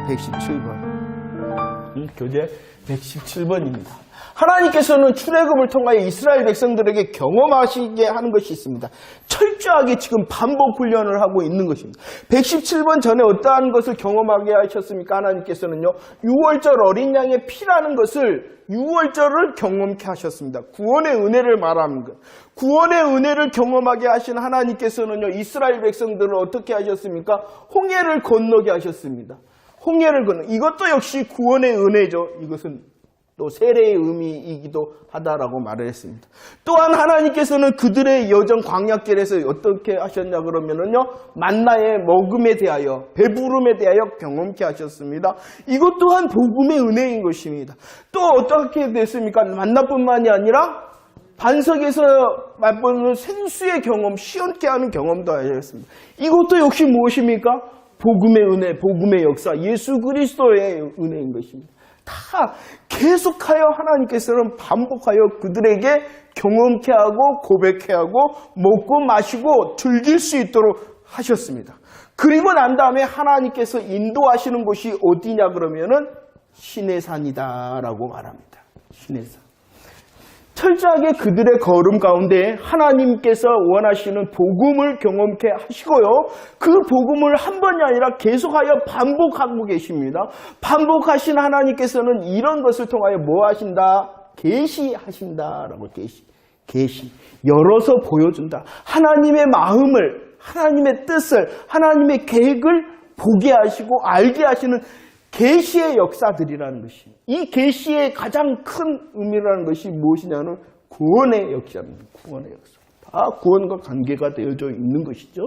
117번. 교재 117번입니다. 하나님께서는 출애굽을 통하여 이스라엘 백성들에게 경험하시게 하는 것이 있습니다. 철저하게 지금 반복 훈련을 하고 있는 것입니다. 117번 전에 어떠한 것을 경험하게 하셨습니까? 하나님께서는요, 6월절 어린 양의 피라는 것을 6월절을 경험케 하셨습니다. 구원의 은혜를 말하는 것. 구원의 은혜를 경험하게 하신 하나님께서는요, 이스라엘 백성들을 어떻게 하셨습니까? 홍해를 건너게 하셨습니다. 홍해를 건너. 이것도 역시 구원의 은혜죠. 이것은 또 세례의 의미이기도 하다라고 말을 했습니다. 또한 하나님께서는 그들의 여정 광야길에서 어떻게 하셨냐 그러면은요, 만나의 먹음에 대하여, 배부름에 대하여 경험케 하셨습니다. 이것 또한 복음의 은혜인 것입니다. 또 어떻게 됐습니까? 만나뿐만이 아니라 반석에서 맛보는 생수의 경험, 시원케 하는 경험도 하셨습니다. 이것도 역시 무엇입니까? 복음의 은혜, 복음의 역사, 예수 그리스도의 은혜인 것입니다. 다 계속하여 하나님께서는 반복하여 그들에게 경험케 하고 고백케 하고 먹고 마시고 즐길 수 있도록 하셨습니다. 그리고 난 다음에 하나님께서 인도하시는 곳이 어디냐 그러면은 시내산이다라고 말합니다. 시내산. 철저하게 그들의 걸음 가운데 하나님께서 원하시는 복음을 경험케 하시고요. 그 복음을 한 번이 아니라 계속하여 반복하고 계십니다. 반복하신 하나님께서는 이런 것을 통하여 뭐 하신다? 계시하신다라고 계시. 열어서 보여준다. 하나님의 마음을, 하나님의 뜻을, 하나님의 계획을 보게 하시고 알게 하시는 계시의 역사들이라는 것이, 이 계시의 가장 큰 의미라는 것이 무엇이냐는 구원의 역사입니다. 구원의 역사. 다 구원과 관계가 되어져 있는 것이죠.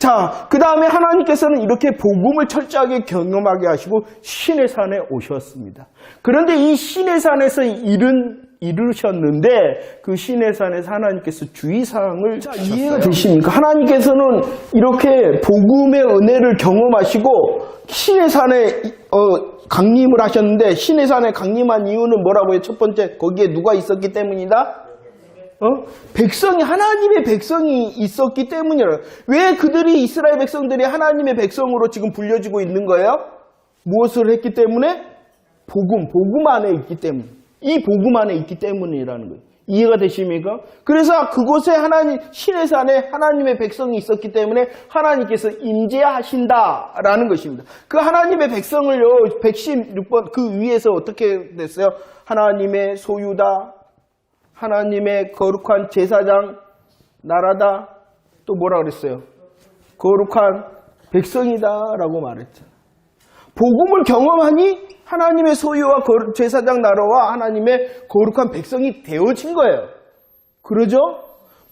자, 그 다음에 하나님께서는 이렇게 복음을 철저하게 경험하게 하시고 시내산에 오셨습니다. 그런데 이 시내산에서 이루셨는데 그 시내산에서 하나님께서 주의사항을 이해가 되십니까? 하나님께서는 이렇게 복음의 은혜를 경험하시고 시내산에 강림을 하셨는데, 시내산에 강림한 이유는 뭐라고요? 첫 번째, 거기에 누가 있었기 때문이다? 백성이, 하나님의 백성이 있었기 때문이라. 왜 그들이, 이스라엘 백성들이 하나님의 백성으로 지금 불려지고 있는 거예요? 무엇을 했기 때문에? 복음 안에 있기 때문에. 이 복음 안에 있기 때문이라는 거예요. 이해가 되십니까? 그래서 그곳에 시내산에 하나님의 백성이 있었기 때문에 하나님께서 임재하신다라는 것입니다. 그 하나님의 백성을요, 116번 그 위에서 어떻게 됐어요? 하나님의 소유다, 하나님의 거룩한 제사장 나라다, 또 뭐라 그랬어요? 거룩한 백성이다라고 말했잖아요. 복음을 경험하니 하나님의 소유와 제사장 나라와 하나님의 거룩한 백성이 되어진 거예요. 그러죠?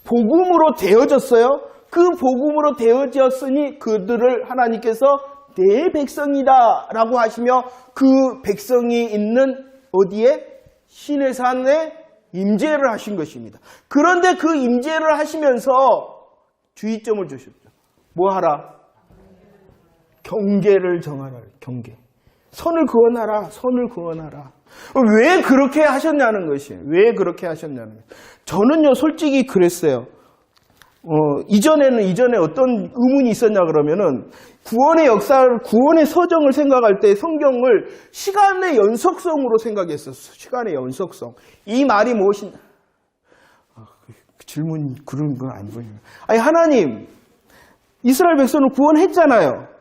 복음으로 되어졌어요. 그 복음으로 되어졌으니 그들을 하나님께서 내 백성이다 라고 하시며 그 백성이 있는 어디에? 시내산에 임재를 하신 것입니다. 그런데 그 임재를 하시면서 주의점을 주셨죠. 뭐 하라? 경계를 정하라. 경계. 선을 그어놔라. 선을 그어놔라. 왜 그렇게 하셨냐는 것이에요. 왜 그렇게 하셨냐는 거예요. 저는요, 솔직히 그랬어요. 이전에 어떤 의문이 있었냐 그러면은, 구원의 역사를, 구원의 서정을 생각할 때 성경을 시간의 연속성으로 생각했었어요. 시간의 연속성. 이 말이 무엇이냐? 질문, 그런 건 안 보여요. 아니, 하나님, 이스라엘 백성을 구원했잖아요.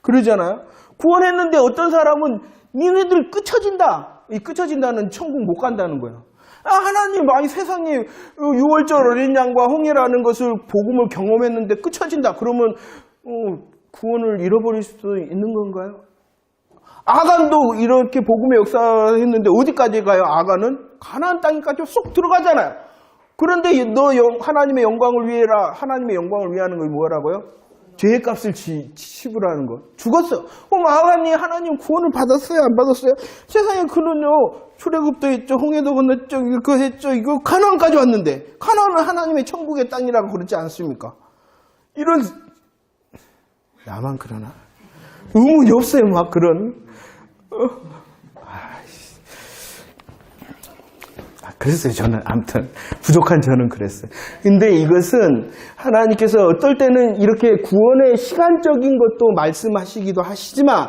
그러잖아요. 구원했는데 어떤 사람은 니네들 끝쳐진다. 이 끝쳐진다는 천국 못 간다는 거예요. 하나님, 아니 세상에 6월절 어린 양과 홍해라는 것을 복음을 경험했는데 끝쳐진다. 그러면 구원을 잃어버릴 수도 있는 건가요? 아간도 이렇게 복음의 역사했는데 어디까지 가요? 아간은 가나안 땅까지 쏙 들어가잖아요. 그런데 너 하나님의 영광을 위해라. 하나님의 영광을 위하는 걸 뭐라고요? 죄의 값을 지불하는 것. 죽었어. 그럼 아간이 하나님 구원을 받았어요? 안 받았어요? 세상에 그는요, 출애굽도 했죠, 홍해도 건넜죠, 이거 했죠, 이거 가나안까지 왔는데, 가나안은 하나님의 천국의 땅이라고 그러지 않습니까? 이런, 나만 그러나? 의문이 없어요, 막 그런. 그랬어요, 저는. 아무튼 부족한 저는 그랬어요. 근데 이것은 하나님께서 어떨 때는 이렇게 구원의 시간적인 것도 말씀하시기도 하시지만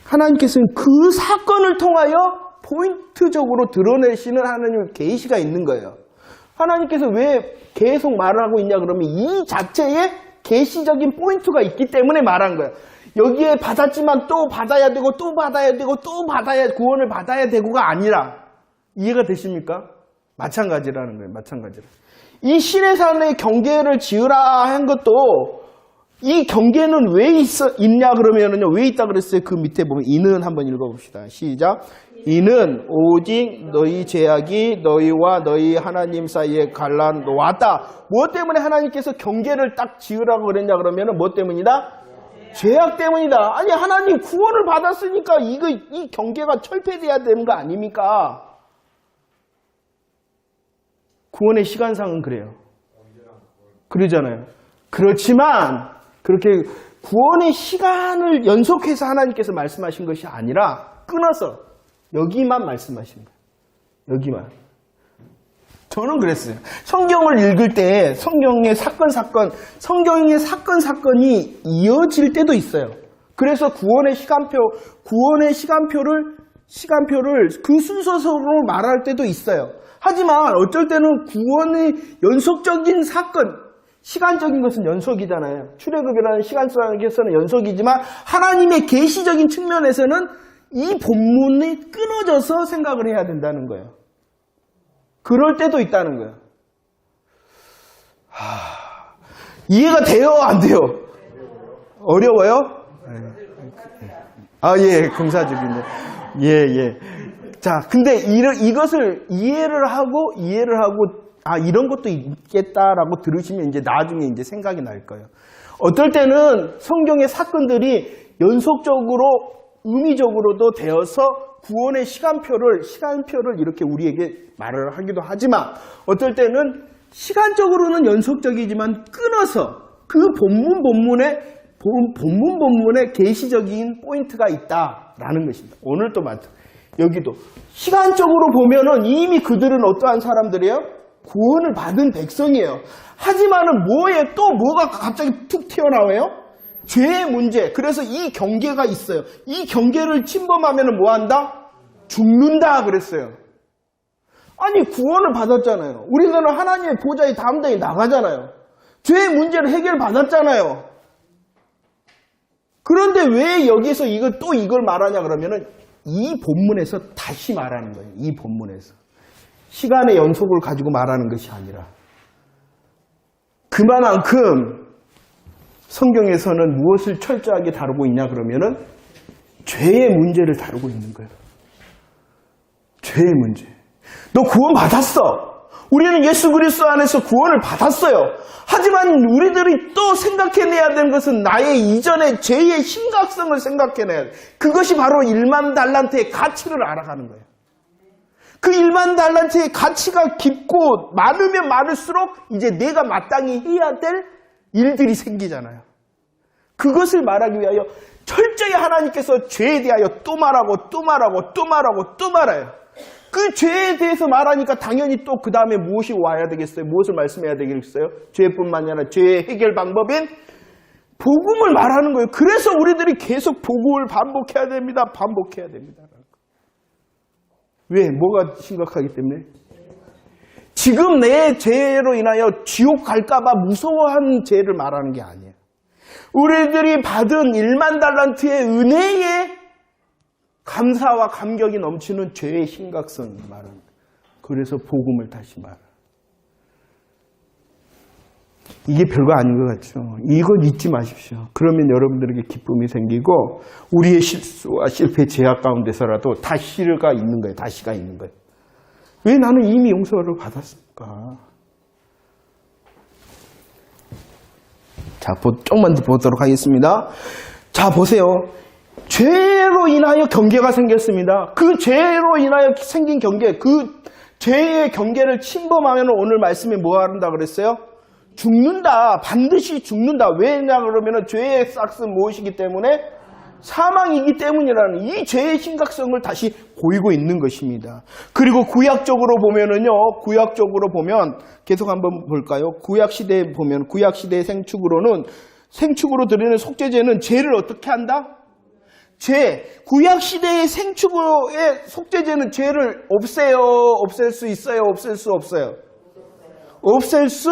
하나님께서는 그 사건을 통하여 포인트적으로 드러내시는 하나님의 계시가 있는 거예요. 하나님께서 왜 계속 말을 하고 있냐 그러면 이 자체에 계시적인 포인트가 있기 때문에 말한 거예요. 여기에 받았지만 또 받아야 되고 또 받아야 되고 또 받아야 구원을 받아야 되고가 아니라 이해가 되십니까? 마찬가지라는 거예요. 마찬가지로. 이 시내산의 경계를 지으라 한 것도 이 경계는 왜 있냐 그러면은요. 왜 있다 그랬어요? 그 밑에 보면 이는 한번 읽어봅시다. 시작. 이는 오직 너희 제약이 너희와 너희 하나님 사이에 갈란 놓았다. 무엇 때문에 하나님께서 경계를 딱 지으라고 그랬냐 그러면은 뭐 때문이다? 죄악 때문이다. 아니 하나님 구원을 받았으니까 이 경계가 철폐돼야 되는 거 아닙니까? 구원의 시간상은 그래요. 그러잖아요. 그렇지만 그렇게 구원의 시간을 연속해서 하나님께서 말씀하신 것이 아니라 끊어서 여기만 말씀하신 거예요. 여기만. 저는 그랬어요. 성경을 읽을 때 성경의 성경의 사건이 이어질 때도 있어요. 그래서 구원의 시간표를 그 순서적으로 말할 때도 있어요. 하지만 어쩔 때는 구원의 연속적인 사건, 시간적인 것은 연속이잖아요. 출애굽이라는 시간상에서는 연속이지만 하나님의 계시적인 측면에서는 이 본문이 끊어져서 생각을 해야 된다는 거예요. 그럴 때도 있다는 거예요. 이해가 돼요? 안 돼요? 어려워요? 예, 금사죽이네. 예. 자, 근데 이것을 이해를 하고, 이런 것도 있겠다라고 들으시면 이제 나중에 이제 생각이 날 거예요. 어떨 때는 성경의 사건들이 연속적으로, 의미적으로도 되어서 구원의 시간표를 이렇게 우리에게 말을 하기도 하지만, 어떨 때는 시간적으로는 연속적이지만 끊어서 그 본문에 계시적인 포인트가 있다라는 것입니다. 오늘 또 여기도 시간적으로 보면은 이미 그들은 어떠한 사람들이에요? 구원을 받은 백성이에요. 하지만은 뭐가 갑자기 툭 튀어나와요? 죄의 문제. 그래서 이 경계가 있어요. 이 경계를 침범하면은 뭐 한다? 죽는다 그랬어요. 아니 구원을 받았잖아요. 우리들은 하나님의 보좌에 담당히 나가잖아요. 죄의 문제를 해결받았잖아요. 그런데 왜 여기서 이걸 말하냐 그러면은 이 본문에서 다시 말하는 거예요. 이 본문에서. 시간의 연속을 가지고 말하는 것이 아니라. 그만큼 성경에서는 무엇을 철저하게 다루고 있냐 그러면은 죄의 문제를 다루고 있는 거예요. 죄의 문제. 너 구원 받았어. 우리는 예수 그리스도 안에서 구원을 받았어요. 하지만 우리들이 또 생각해내야 되는 것은 나의 이전의 죄의 심각성을 생각해내야 돼. 그것이 바로 1만 달란트의 가치를 알아가는 거예요. 그 1만 달란트의 가치가 깊고 많으면 많을수록 이제 내가 마땅히 해야 될 일들이 생기잖아요. 그것을 말하기 위하여 철저히 하나님께서 죄에 대하여 또 말하고 또 말하고 또 말하고 또 말해요. 그 죄에 대해서 말하니까 당연히 또 그 다음에 무엇이 와야 되겠어요? 무엇을 말씀해야 되겠어요? 죄뿐만 아니라 죄의 해결 방법인 복음을 말하는 거예요. 그래서 우리들이 계속 복음을 반복해야 됩니다. 반복해야 됩니다. 왜? 뭐가 심각하기 때문에? 지금 내 죄로 인하여 지옥 갈까봐 무서워하는 죄를 말하는 게 아니에요. 우리들이 받은 1만 달란트의 은혜에 감사와 감격이 넘치는 죄의 심각성을 말합니다. 그래서 복음을 다시 말합니다. 이게 별거 아닌 것 같죠. 이건 잊지 마십시오. 그러면 여러분들에게 기쁨이 생기고 우리의 실수와 실패 제약 가운데서라도 다시가 있는 거예요. 다시가 있는 거예요. 왜 나는 이미 용서를 받았을까? 자, 조금만 더 보도록 하겠습니다. 자, 보세요. 죄로 인하여 경계가 생겼습니다. 그 죄로 인하여 생긴 경계, 그 죄의 경계를 침범하면 오늘 말씀에 뭐 한다 그랬어요? 죽는다. 반드시 죽는다. 왜냐 그러면 죄의 싹은 무엇이기 때문에? 사망이기 때문이라는 이 죄의 심각성을 다시 보이고 있는 것입니다. 그리고 구약적으로 보면 계속 한번 볼까요? 구약시대에 보면 구약시대의 생축으로 드리는 속죄제는 죄를 어떻게 한다? 구약 시대의 생축의 속죄제는 죄를 없앨 수 있어요? 없앨 수 없어요? 없앨 수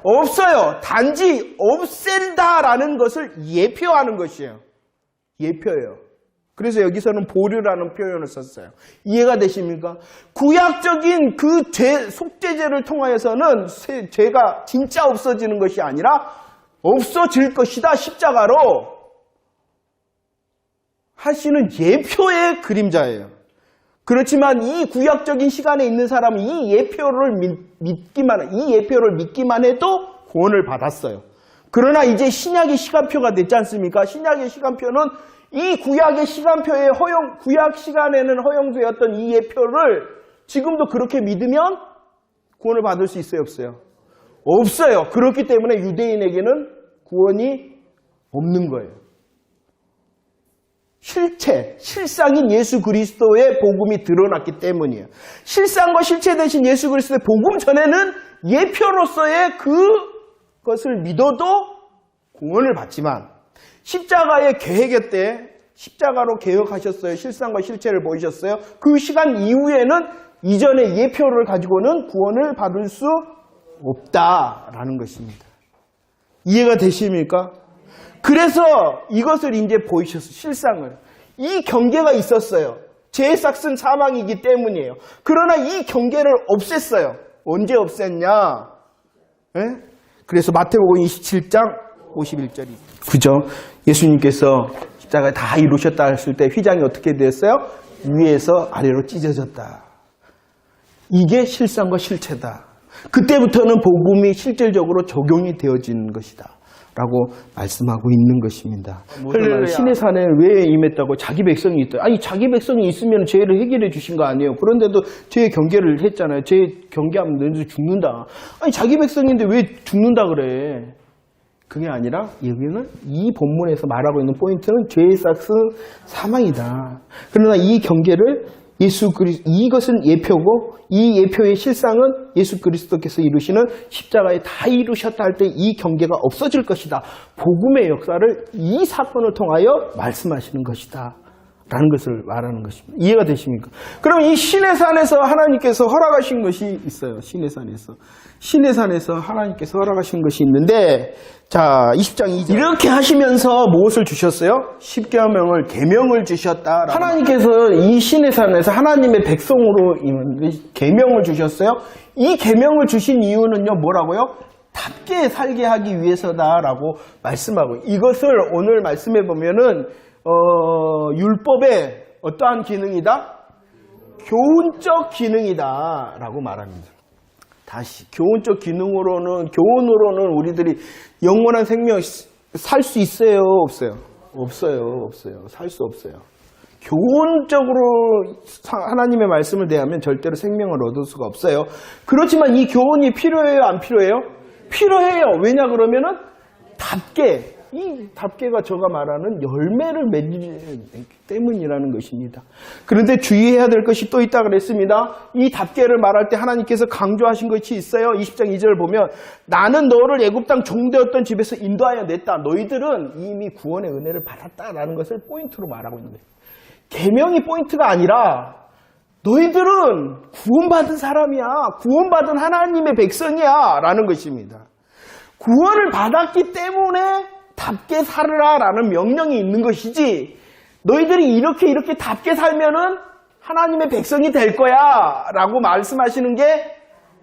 없어요. 단지 없앤다라는 것을 예표하는 것이에요. 예표예요. 그래서 여기서는 보류라는 표현을 썼어요. 이해가 되십니까? 구약적인 그 속죄제를 통하여서는 죄가 진짜 없어지는 것이 아니라 없어질 것이다. 십자가로 하시는 예표의 그림자예요. 그렇지만 이 구약적인 시간에 있는 사람은 이 예표를 믿기만 해도 구원을 받았어요. 그러나 이제 신약의 시간표가 됐지 않습니까? 신약의 시간표는 이 구약의 시간표에 구약 시간에는 허용되었던 이 예표를 지금도 그렇게 믿으면 구원을 받을 수 있어요? 없어요? 없어요. 그렇기 때문에 유대인에게는 구원이 없는 거예요. 실상인 예수 그리스도의 복음이 드러났기 때문이에요. 실상과 실체 대신 예수 그리스도의 복음 전에는 예표로서의 그것을 믿어도 구원을 받지만 십자가의 개혁 때 십자가로 개혁하셨어요. 실상과 실체를 보이셨어요. 그 시간 이후에는 이전의 예표를 가지고는 구원을 받을 수 없다라는 것입니다. 이해가 되십니까? 그래서 이것을 이제 보이셨어요. 실상을. 이 경계가 있었어요. 죄의 삭은 사망이기 때문이에요. 그러나 이 경계를 없앴어요. 언제 없앴냐? 네? 그래서 마태복음 27장 51절이 그죠? 예수님께서 십자가에 다 이루셨다 했을 때 휘장이 어떻게 됐어요? 위에서 아래로 찢어졌다. 이게 실상과 실체다. 그때부터는 복음이 실질적으로 적용이 되어지는 것이다. 라고 말씀하고 있는 것입니다. 신의 산에 왜 임했다고? 자기 백성이 있다. 아니 자기 백성이 있으면 죄를 해결해 주신 거 아니에요. 그런데도 죄의 경계를 했잖아요. 죄 경계하면 너희들 죽는다. 아니 자기 백성인데 왜 죽는다 그래? 그게 아니라 여기는 이 본문에서 말하고 있는 포인트는 죄의 삭은 사망이다. 그러나 이 경계를 이것은 예표고 이 예표의 실상은 예수 그리스도께서 이루시는 십자가에 다 이루셨다 할 때 이 경계가 없어질 것이다. 복음의 역사를 이 사건을 통하여 말씀하시는 것이다. 라는 것을 말하는 것입니다. 이해가 되십니까? 그럼 이 신의 산에서 하나님께서 허락하신 것이 있어요. 신의 산에서 하나님께서 허락하신 것이 있는데 자 20장 2절 이렇게 하시면서 무엇을 주셨어요? 십계명을 계명을 주셨다. 하나님께서 이 신의 산에서 하나님의 백성으로 계명을 주셨어요. 이 계명을 주신 이유는요 뭐라고요? 답게 살게 하기 위해서다라고 말씀하고 이것을 오늘 말씀해 보면은 율법의 어떠한 기능이다? 교훈적 기능이다 라고 말합니다. 다시 교훈적 교훈으로는 우리들이 영원한 생명 살 수 있어요? 없어요? 없어요. 살 수 없어요. 교훈적으로 하나님의 말씀을 대하면 절대로 생명을 얻을 수가 없어요. 그렇지만 이 교훈이 필요해요? 안 필요해요? 필요해요. 왜냐 그러면은 이 답계가 저가 말하는 열매를 맺기 때문이라는 것입니다. 그런데 주의해야 될 것이 또 있다 그랬습니다. 이 답계를 말할 때 하나님께서 강조하신 것이 있어요. 20장 2절을 보면 나는 너를 애굽 땅 종되었던 집에서 인도하여 냈다. 너희들은 이미 구원의 은혜를 받았다라는 것을 포인트로 말하고 있는 거예요. 계명이 포인트가 아니라 너희들은 구원받은 사람이야. 구원받은 하나님의 백성이야 라는 것입니다. 구원을 받았기 때문에 답게 살으라 라는 명령이 있는 것이지 너희들이 이렇게 답게 살면은 하나님의 백성이 될 거야 라고 말씀하시는 게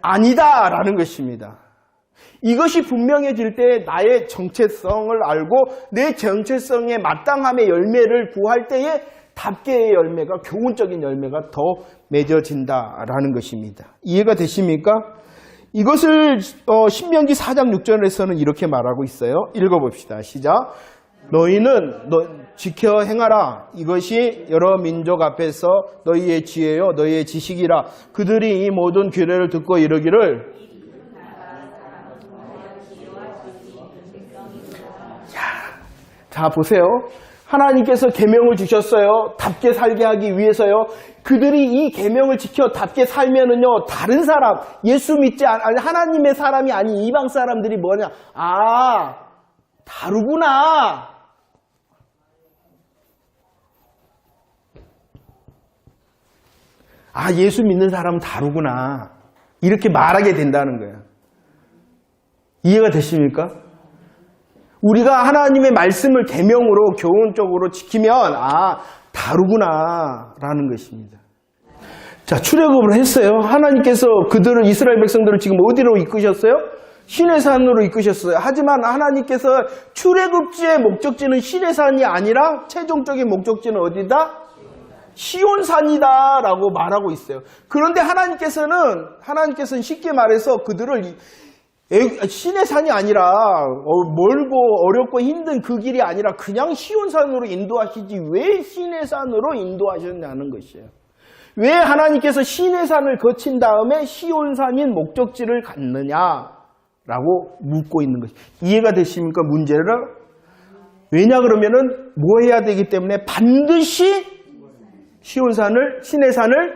아니다 라는 것입니다. 이것이 분명해질 때 나의 정체성을 알고 내 정체성에 마땅함의 열매를 구할 때에 답게의 열매가 교훈적인 열매가 더 맺어진다라는 것입니다. 이해가 되십니까? 이것을 신명기 4장 6절에서는 이렇게 말하고 있어요. 읽어봅시다. 시작. 너희는 지켜 행하라. 이것이 여러 민족 앞에서 너희의 지혜요 너희의 지식이라. 그들이 이 모든 규례를 듣고 이르기를 자 보세요. 하나님께서 계명을 주셨어요. 답게 살게 하기 위해서요. 그들이 이 계명을 지켜 답게 살면은요, 다른 사람, 예수 믿지 않은 하나님의 사람이 아닌 이방 사람들이 뭐냐? 아, 다르구나. 아, 예수 믿는 사람은 다르구나. 이렇게 말하게 된다는 거예요. 이해가 되십니까? 우리가 하나님의 말씀을 계명으로 교훈적으로 지키면 아, 다르구나라는 것입니다. 자, 출애굽을 했어요. 하나님께서 그들을 이스라엘 백성들을 지금 어디로 이끄셨어요? 시내산으로 이끄셨어요. 하지만 하나님께서 출애굽지의 목적지는 시내산이 아니라 최종적인 목적지는 어디다? 시온산이다라고 말하고 있어요. 그런데 하나님께서는 쉽게 말해서 그들을 시내산이 아니라 멀고 어렵고 힘든 그 길이 아니라 그냥 시온산으로 인도하시지 왜 시내산으로 인도하셨냐는 것이에요. 왜 하나님께서 시내산을 거친 다음에 시온산인 목적지를 갔느냐라고 묻고 있는 것이에요. 이해가 되십니까? 문제를? 왜냐 그러면은 뭐 해야 되기 때문에 반드시 시내산을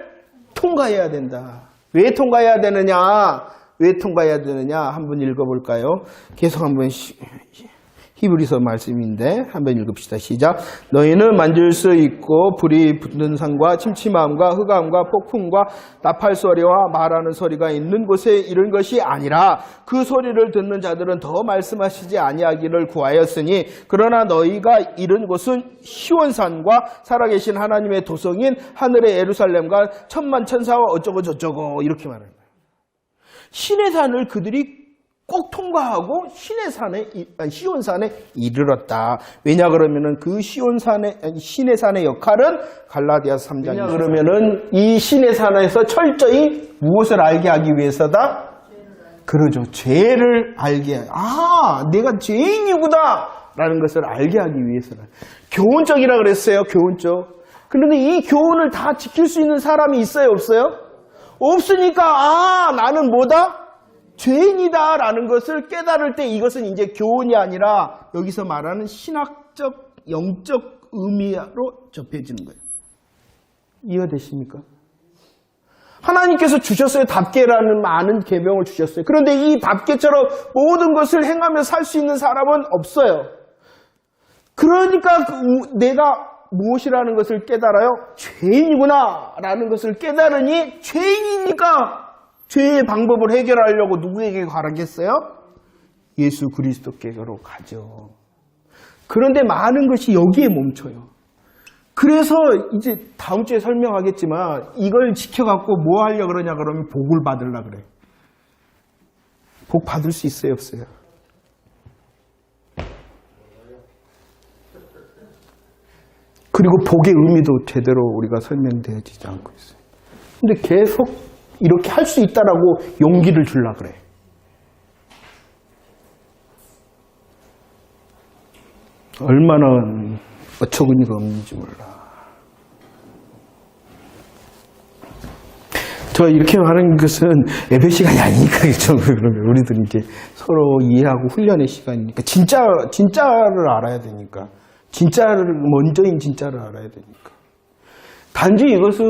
통과해야 된다. 왜 통과해야 되느냐? 왜 통과해야 되느냐? 한번 읽어볼까요? 계속 한번 히브리서 말씀인데 한번 읽읍시다. 시작. 너희는 만질 수 있고 불이 붙는 산과 침침함과 흑암과 폭풍과 나팔 소리와 말하는 소리가 있는 곳에 이른 것이 아니라 그 소리를 듣는 자들은 더 말씀하시지 아니하기를 구하였으니 그러나 너희가 이른 곳은 시온산과 살아계신 하나님의 도성인 하늘의 예루살렘과 천만 천사와 어쩌고 저쩌고 이렇게 말합니다. 시내산을 그들이 꼭 통과하고 시온산에 이르렀다. 왜냐 그러면은 그 시내산의 역할은 갈라디아서 3장이죠. 왜냐 그러면은 이 시내산에서 철저히 무엇을 알게 하기 위해서다? 그러죠. 죄를 알게. 아, 내가 죄인이구나 라는 것을 알게 하기 위해서다. 교훈적이라 그랬어요. 교훈적. 그런데 이 교훈을 다 지킬 수 있는 사람이 있어요? 없어요? 없으니까 아, 나는 뭐다? 죄인이다 라는 것을 깨달을 때 이것은 이제 교훈이 아니라 여기서 말하는 신학적, 영적 의미로 접해지는 거예요. 이해가 되십니까? 하나님께서 주셨어요. 답계라는 많은 계명을 주셨어요. 그런데 이 답계처럼 모든 것을 행하며 살 수 있는 사람은 없어요. 그러니까 내가 무엇이라는 것을 깨달아요? 죄인이구나 라는 것을 깨달으니 죄인이니까 죄의 방법을 해결하려고 누구에게 가라겠어요? 예수 그리스도께로 가죠. 그런데 많은 것이 여기에 멈춰요. 그래서 이제 다음 주에 설명하겠지만 이걸 지켜갖고 뭐 하려고 그러냐 그러면 복을 받으려고 그래. 복 받을 수 있어요? 없어요? 그리고 복의 의미도 제대로 우리가 설명되어지지 않고 있어요. 근데 계속 이렇게 할 수 있다라고 용기를 주려고 그래. 얼마나 어처구니가 없는지 몰라. 저 이렇게 말하는 것은 예배 시간이 아니니까 그렇죠. 그러면 우리들은 이제 서로 이해하고 훈련의 시간이니까 진짜를 알아야 되니까 먼저인 진짜를 알아야 되니까. 단지 이것은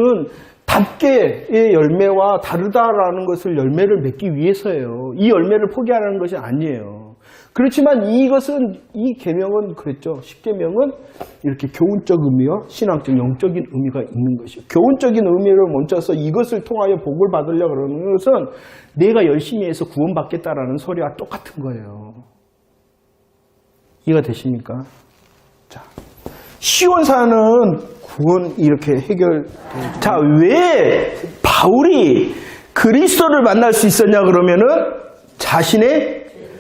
답계의 열매와 다르다라는 것을 열매를 맺기 위해서예요. 이 열매를 포기하라는 것이 아니에요. 그렇지만 이 계명은 그랬죠. 십계명은 이렇게 교훈적 의미와 신앙적, 영적인 의미가 있는 것이에요. 교훈적인 의미를 멈춰서 이것을 통하여 복을 받으려고 그러는 것은 내가 열심히 해서 구원받겠다라는 소리와 똑같은 거예요. 이해가 되십니까? 자, 시온산은 구원 이렇게 자, 왜 바울이 그리스도를 만날 수 있었냐 그러면은 자신의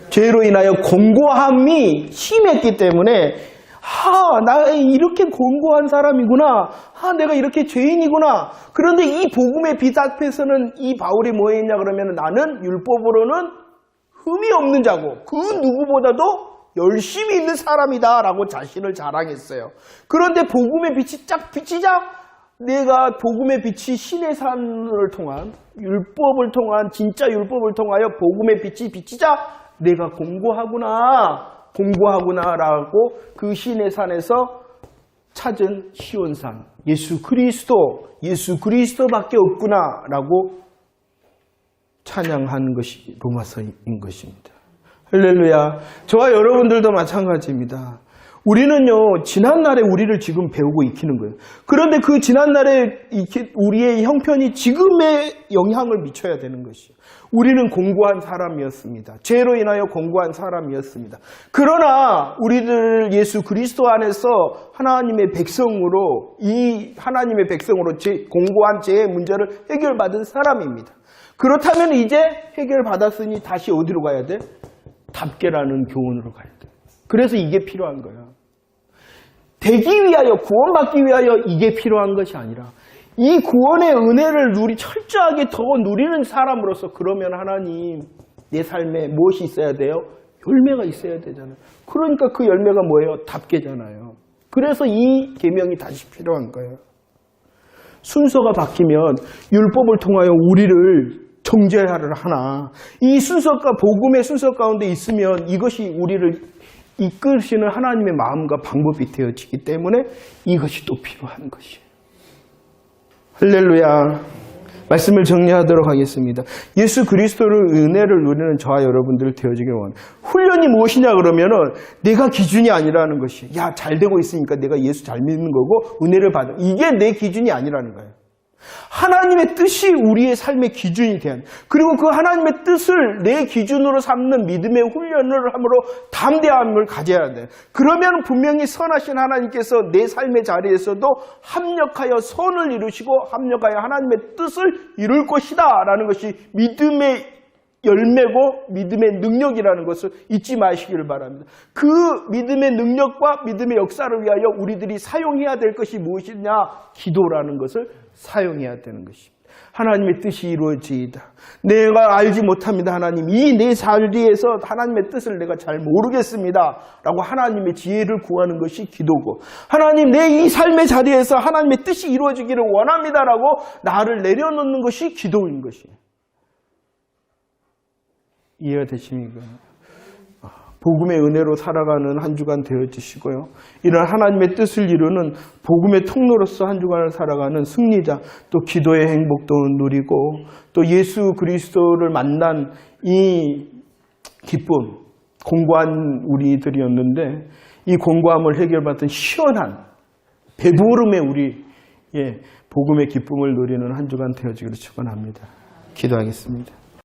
죄로 인하여 공고함이 심했기 때문에 나 이렇게 공고한 사람이구나. 내가 이렇게 죄인이구나. 그런데 이 복음의 빛 앞에서는 이 바울이 뭐 했냐 그러면 나는 율법으로는 흠이 없는 자고 그 누구보다도 열심히 있는 사람이다 라고 자신을 자랑했어요. 그런데 복음의 빛이 쫙 비치자 내가 복음의 빛이 신의 산을 통한 율법을 통한 진짜 율법을 통하여 복음의 빛이 비치자 내가 공고하구나 라고 그 신의 산에서 찾은 시온산 예수 그리스도밖에 없구나 라고 찬양한 것이 로마서인 것입니다. 할렐루야. 저와 여러분들도 마찬가지입니다. 우리는요, 지난날에 우리를 지금 배우고 익히는 거예요. 그런데 그 지난날에 우리의 형편이 지금의 영향을 미쳐야 되는 것이에요. 우리는 공고한 사람이었습니다. 죄로 인하여 공고한 사람이었습니다. 그러나 우리들 예수 그리스도 안에서 하나님의 백성으로, 이 하나님의 백성으로 공고한 죄의 문제를 해결받은 사람입니다. 그렇다면 이제 해결받았으니 다시 어디로 가야 돼? 답게라는 교훈으로 가야 돼. 그래서 이게 필요한 거야. 되기 위하여, 구원받기 위하여 이게 필요한 것이 아니라 이 구원의 은혜를 철저하게 더 누리는 사람으로서, 그러면 하나님, 내 삶에 무엇이 있어야 돼요? 열매가 있어야 되잖아요. 그러니까 그 열매가 뭐예요? 답게잖아요. 그래서 이 계명이 다시 필요한 거예요. 순서가 바뀌면 율법을 통하여 우리를 정죄하려 하나, 이 순서가 복음의 순서 가운데 있으면 이것이 우리를 이끄시는 하나님의 마음과 방법이 되어지기 때문에 이것이 또 필요한 것이에요. 할렐루야. 말씀을 정리하도록 하겠습니다. 예수 그리스도를 은혜를 누리는 저와 여러분들 되어지길 원해요. 훈련이 무엇이냐 그러면은 내가 기준이 아니라는 것이, 야, 잘 되고 있으니까 내가 예수 잘 믿는 거고 은혜를 받아, 이게 내 기준이 아니라는 거예요. 하나님의 뜻이 우리의 삶의 기준이 돼야 돼. 그리고 그 하나님의 뜻을 내 기준으로 삼는 믿음의 훈련을 함으로 담대함을 가져야 돼. 그러면 분명히 선하신 하나님께서 내 삶의 자리에서도 합력하여 선을 이루시고 합력하여 하나님의 뜻을 이룰 것이다 라는 것이 믿음의 열매고 믿음의 능력이라는 것을 잊지 마시기를 바랍니다. 그 믿음의 능력과 믿음의 역사를 위하여 우리들이 사용해야 될 것이 무엇이냐? 기도라는 것을 사용해야 되는 것입니다. 하나님의 뜻이 이루어지이다. 내가 알지 못합니다, 하나님. 이 내 자리에서 하나님의 뜻을 내가 잘 모르겠습니다 라고 하나님의 지혜를 구하는 것이 기도고, 하나님, 내 이 삶의 자리에서 하나님의 뜻이 이루어지기를 원합니다 라고 나를 내려놓는 것이 기도인 것이에요. 이해가 되십니까? 복음의 은혜로 살아가는 한 주간 되어주시고요. 이런 하나님의 뜻을 이루는 복음의 통로로서 한 주간을 살아가는 승리자, 또 기도의 행복도 누리고, 또 예수 그리스도를 만난 이 기쁨, 공고한 우리들이었는데 이 공고함을 해결받은 시원한 배부름의 우리 복음의 기쁨을 누리는 한 주간 되어지기를 축원합니다. 기도하겠습니다.